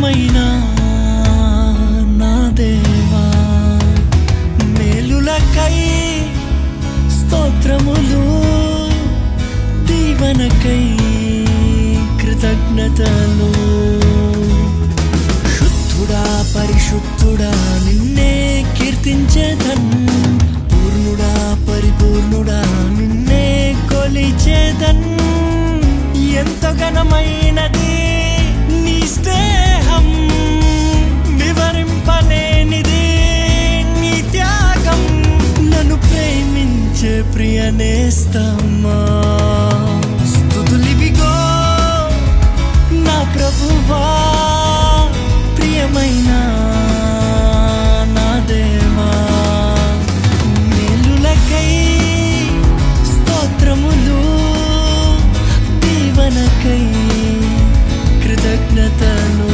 ప్రియమైన నా దేవా మేలులకై స్తోత్రములు దీవెనకై కృతజ్ఞతలు శుద్ధుడా పరిశుద్ధుడా నిన్నే కీర్తించేదన్ పూర్ణుడా పరిపూర్ణుడా నిన్నే కొలిచేదన్ ఎంతో ఘనమైనది నీ స్నేహం వివరింపలేనిది నీ త్యాగం నన్ను ప్రేమించే ప్రియ నేస్తమా స్తుతులివిగో నా ప్రభువా ప్రియమైన నా దేవా మేలులకై స్తోత్రములు దీవెనకై కృతజ్ఞతలు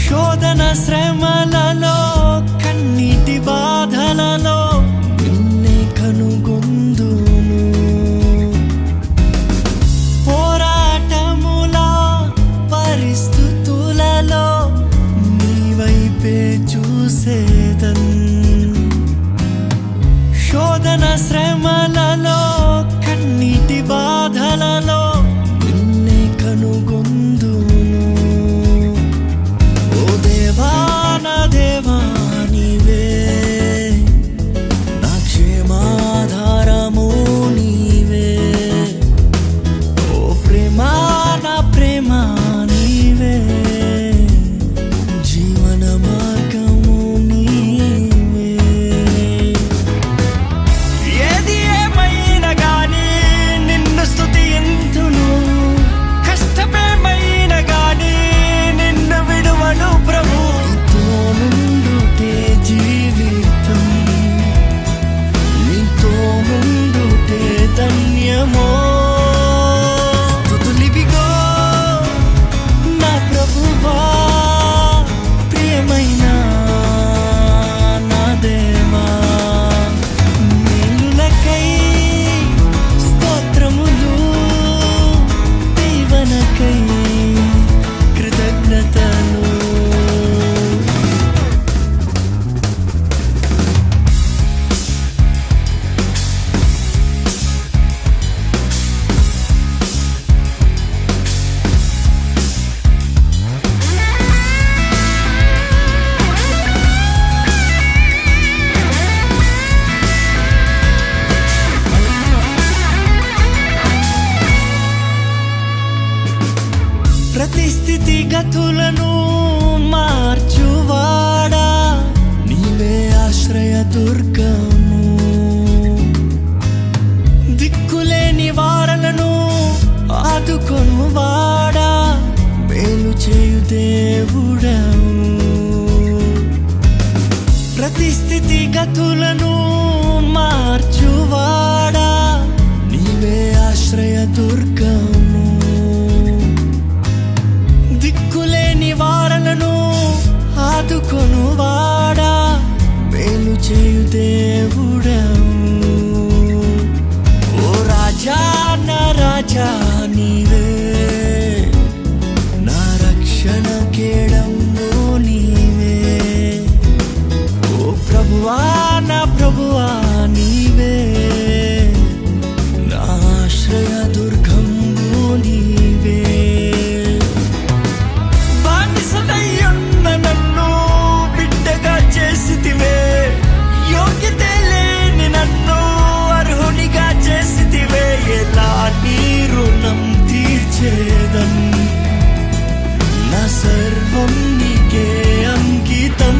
శోధన శ్రమలలో కన్నీటి బాధలలో నిన్నే కనుగొందును పోరాటముల పరిస్థితులలో నీ వైపే చూసేదన్ శోధన శ్రమలలో కన్నీటి బాధలలో నిన్నే కనుగొందును దేవా నీవే నా క్షేమాధారము నీవే ఓ ప్రేమ నా ప్రేమ నీవే జీవన మార్గము నీవే ఏది ఏమైనా గానీ నిన్ను స్తుతింతును కష్టమేమైనా గానీ నిన్ను విడువను ప్రభు జీవితం నీతో ముందుటే ధన్యమో స్తుతులివిగో నా ప్రభువా ప్రియమైన నా దేవా మేలులకై స్తోత్రములు దీవెనకై కృతజ్ఞతలు ప్రతి స్థితిగతులను మార్చువాడా నీవే ఆశ్రయ దుర్గము దిక్కులేని వారలను ఆదుకొనువాడా మేలు చేయు దేవుడవు ప్రతి స్థితిగతులను మార్చువాడా నీవే ఆశ్రయ దుర్గము దిక్కులేని వారలను ఆదుకొనువాడా మేలు చేయు దేవుడవు ఓ రాజా నా రాజా నీవే నా రక్షణ కేడము నీవే ఓ ప్రభువా నా ప్రభువా నీవే నా ఆశ్రయ దుర్గము నీవే నన్ను బిడ్డగా చేసితివే యోగ్యత లేని నన్ను అర్హునిగా చేసితివే ఎలా నీ రుణం తీర్చేదన్ నా సర్వం నీకే అంకితం